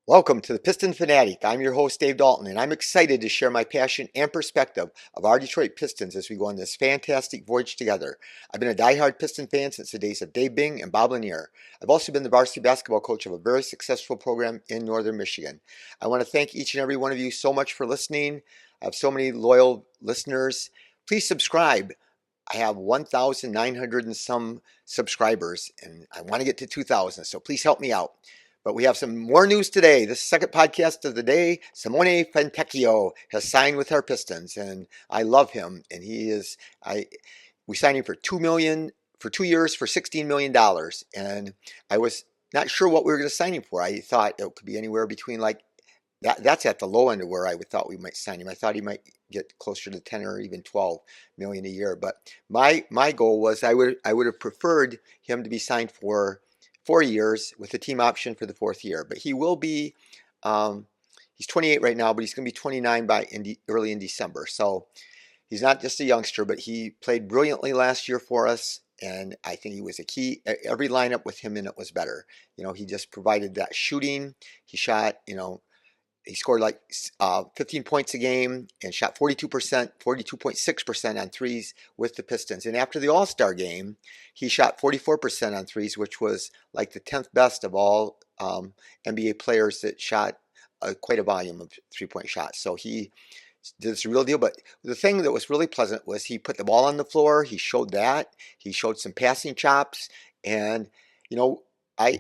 Welcome to the Piston Fanatic. I'm your host, Dave Dalton, and I'm excited to share my passion and perspective of our Detroit Pistons as we go on this fantastic voyage together. I've been a diehard Piston fan since the days of Dave Bing and Bob Lanier. I've also been the varsity basketball coach of a very successful program in northern Michigan. I want to thank each and every one of you so much for listening. I have so many loyal listeners. Please subscribe. I have 1,900 and some subscribers, and I want to get to 2,000, so please help me out. But we have some more news today. This second podcast of the day, Simone Fontecchio has signed with our Pistons, and I love him. And we signed him for $2 million for 2 years for $16 million, and I was not sure what we were going to sign him for. I thought it could be anywhere between like that's at the low end of where I would thought we might sign him. I thought he might get closer to 10 or even 12 million a year. But my goal was I would have preferred him to be signed for 4 years with a team option for the fourth year. But he will be he's 28 right now, but he's going to be 29 by early in December. So he's not just a youngster, but he played brilliantly last year for us. And I think he was a key. Every lineup with him in it was better. He just provided that shooting. He shot, he scored like 15 points a game and shot 42%, 42.6% on threes with the Pistons. And after the All-Star game, he shot 44% on threes, which was like the 10th best of all NBA players that shot quite a volume of three-point shots. So he did this real deal. But the thing that was really pleasant was he put the ball on the floor. He showed that. He showed some passing chops. And, you know, I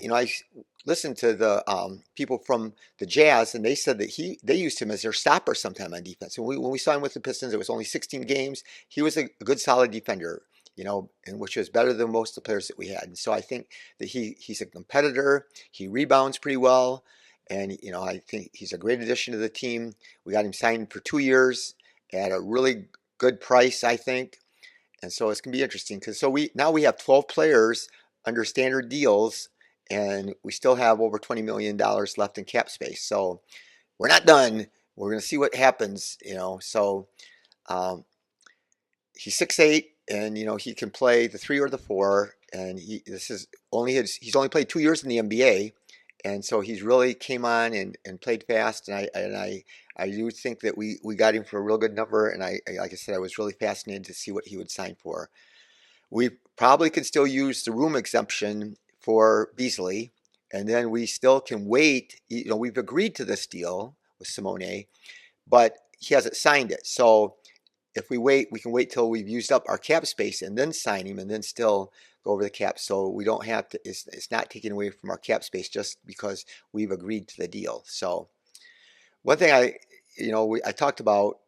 listened to the people from the Jazz, and they said that they used him as their stopper sometime on defense. And when we saw him with the Pistons, it was only 16 games. He was a good, solid defender, and which was better than most of the players that we had. And so I think that he's a competitor. He rebounds pretty well, and I think he's a great addition to the team. We got him signed for 2 years at a really good price, I think. And so it's gonna be interesting because we have 12 players under standard deals, and we still have over $20 million left in cap space. So we're not done. We're going to see what happens. So um, he's 6'8", and he can play the three or the four. And he's only played 2 years in the NBA, and so he's really came on and played fast. And I do think that we got him for a real good number. And like I said, I was really fascinated to see what he would sign for. We probably could still use the room exemption for Beasley, and then we still can wait. We've agreed to this deal with Simone, but he hasn't signed it. So if we wait, we can wait till we've used up our cap space and then sign him, and then still go over the cap. So we don't have to. It's not taken away from our cap space just because we've agreed to the deal. So one thing I talked about,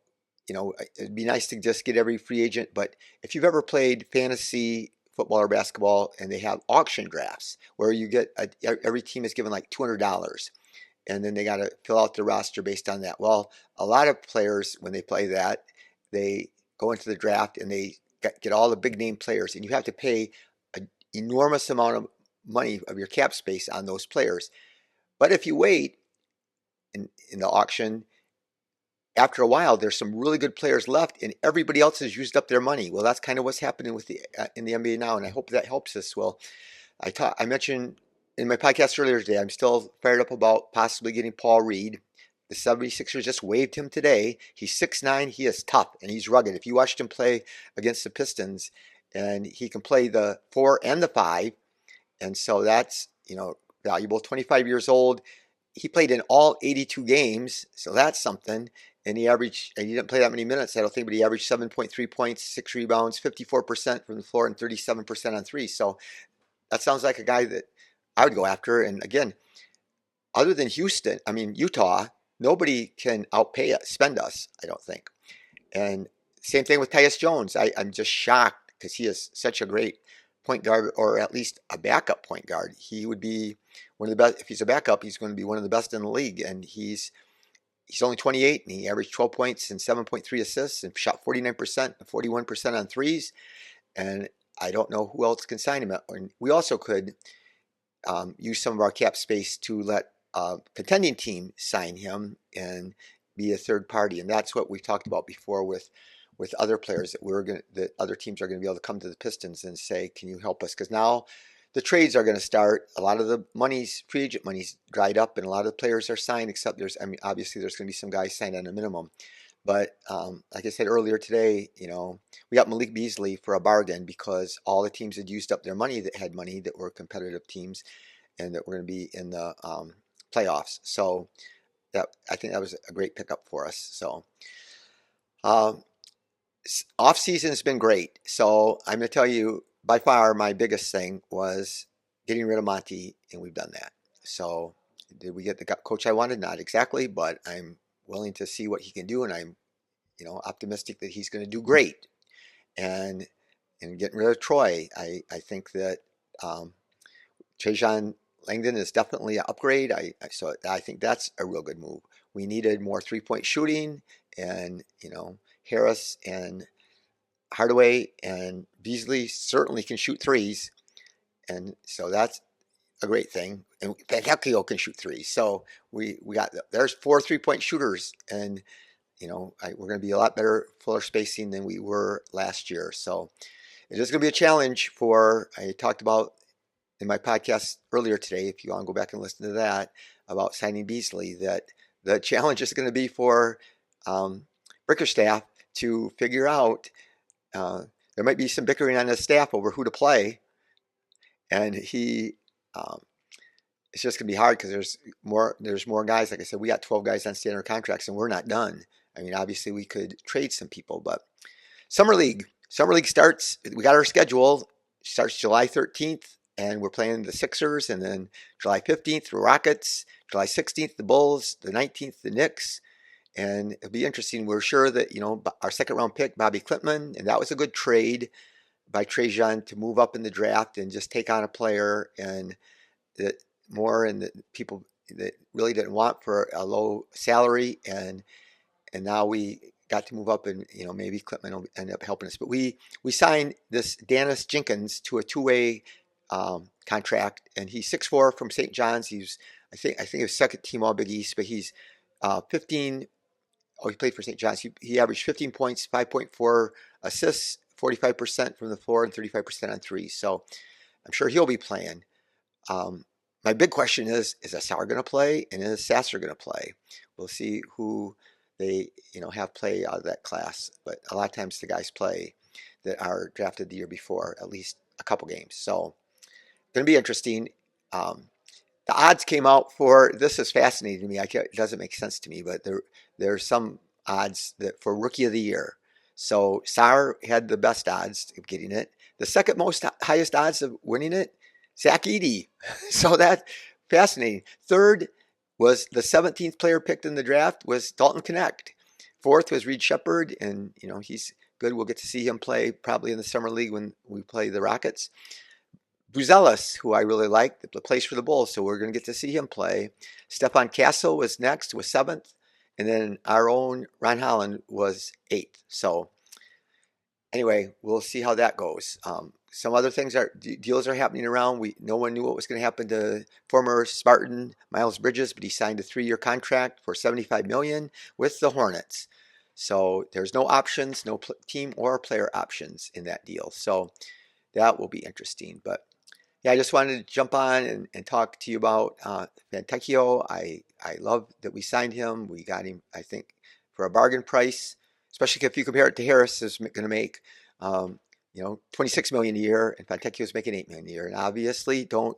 it'd be nice to just get every free agent, but if you've ever played fantasy football or basketball and they have auction drafts where you get every team is given like $200, and then they got to fill out the roster based on that. Well, a lot of players, when they play that, they go into the draft and they get all the big name players, and you have to pay an enormous amount of money of your cap space on those players. But if you wait in the auction, after a while, there's some really good players left, and everybody else has used up their money. Well, that's kind of what's happening with the in the NBA now, and I hope that helps us. Well, I mentioned in my podcast earlier today, I'm still fired up about possibly getting Paul Reed. The 76ers just waived him today. He's 6'9". He is tough, and he's rugged. If you watched him play against the Pistons, and he can play the 4 and the 5, and so that's valuable. 25 years old. He played in all 82 games, so that's something. And he didn't play that many minutes, I don't think, but he averaged 7.3 points, 6 rebounds, 54% from the floor, and 37% on three. So that sounds like a guy that I would go after. And again, other than Utah, nobody can spend us, I don't think. And same thing with Tyus Jones. I'm just shocked because he is such a great point guard, or at least a backup point guard. He would be one of the best. If he's a backup, he's going to be one of the best in the league. And he's only 28, and he averaged 12 points and 7.3 assists and shot 49% and 41% on threes. And I don't know who else can sign him. And we also could use some of our cap space to let a contending team sign him and be a third party. And that's what we've talked about before with other players that other teams are going to be able to come to the Pistons and say, "Can you help us?" Because now the trades are going to start. A lot of the money's free agent money's dried up, and a lot of the players are signed. Except I mean, obviously there's going to be some guys signed on a minimum. But like I said earlier today, we got Malik Beasley for a bargain because all the teams had used up their money that had money that were competitive teams and that were going to be in the playoffs. So I think that was a great pickup for us. So off season has been great. So I'm going to tell you, by far my biggest thing was getting rid of Monty, and we've done that. So did we get the coach I wanted? Not exactly, but I'm willing to see what he can do, and I'm optimistic that he's going to do great. And getting rid of Troy, I think that Trajan Langdon is definitely an upgrade. So I think that's a real good move. We needed more 3-point shooting, and Harris and Hardaway and Beasley certainly can shoot threes, and so that's a great thing. And Fontecchio can shoot threes, so there's 4 3-point shooters, and we're going to be a lot better, fuller spacing than we were last year. So it is going to be a challenge I talked about in my podcast earlier today, if you want to go back and listen to that, about signing Beasley, that the challenge is going to be for Bickerstaff to figure out. There might be some bickering on his staff over who to play, and it's just going to be hard because there's more guys. Like I said, we got 12 guys on standard contracts, and we're not done. I mean, obviously we could trade some people, but Summer League starts. We got our schedule. Starts July 13th, and we're playing the Sixers, and then July 15th the Rockets, July 16th the Bulls, the 19th the Knicks. And it'll be interesting. We're sure that, our second round pick, Bobby Klintman, and that was a good trade by Trajan to move up in the draft and just take on a player and that people that really didn't want for a low salary. And now we got to move up, and, maybe Klintman will end up helping us. But we signed this Dennis Jenkins to a 2-way contract, and he's 6'4" from St. John's. I think he was second team All Big East, but he's 15. Oh, he played for St. John's. He averaged 15 points, 5.4 assists, 45% from the floor, and 35% on threes. So I'm sure he'll be playing. My big question is Ausar going to play, and is Sasser going to play? We'll see who they have play out of that class. But a lot of times the guys play that are drafted the year before, at least a couple games. So going to be interesting. The odds came out for this is fascinating to me. It doesn't make sense to me, but there's some odds that for Rookie of the Year. So Sarr had the best odds of getting it. The second highest odds of winning it, Zach Edey. So that's fascinating. Third was the 17th player picked in the draft was Dalton Knecht. Fourth was Reed Sheppard, and he's good. We'll get to see him play probably in the summer league when we play the Rockets. Buzelis, who I really like, that plays for the Bulls, so we're going to get to see him play. Stephon Castle was next, was 7th, and then our own Ron Holland was 8th. So anyway, we'll see how that goes. Some other things deals are happening around. No one knew what was going to happen to former Spartan Miles Bridges, but he signed a 3-year contract for $75 million with the Hornets. So there's no options, no team or player options in that deal. So that will be interesting. But yeah, I just wanted to jump on and talk to you about Fontecchio. I love that we signed him. We got him, I think, for a bargain price, especially if you compare it to Harris is going to make, $26 million a year, and Fontecchio is making $8 million a year. And obviously, don't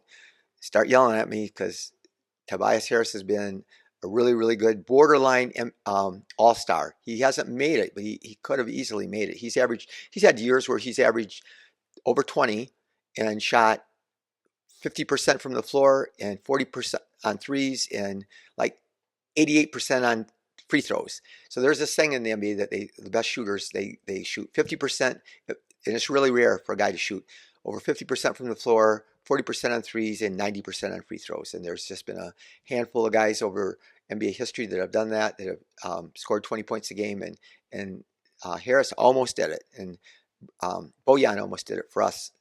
start yelling at me because Tobias Harris has been a really, really good borderline all-star. He hasn't made it, but he could have easily made it. He's had years where he's averaged over 20 and shot 50% from the floor and 40% on threes and like 88% on free throws. So there's this thing in the NBA that the best shooters, they shoot 50%, and it's really rare for a guy to shoot over 50% from the floor, 40% on threes, and 90% on free throws. And there's just been a handful of guys over NBA history that have done that have scored 20 points a game, and Harris almost did it, and Bojan almost did it for us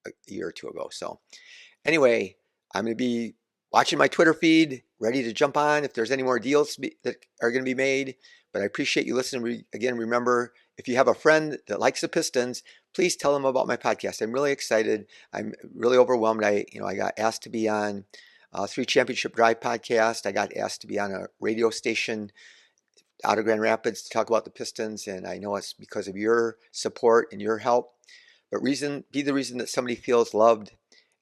a year or two ago. So anyway, I'm going to be watching my Twitter feed, ready to jump on if there's any more deals that are going to be made. But I appreciate you listening. Again, remember, if you have a friend that likes the Pistons, please tell them about my podcast. I'm really excited. I'm really overwhelmed. I got asked to be on Three Championship Drive podcast. I got asked to be on a radio station out of Grand Rapids to talk about the Pistons, and I know it's because of your support and your help. But be the reason that somebody feels loved.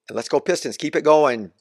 And let's go Pistons. Keep it going.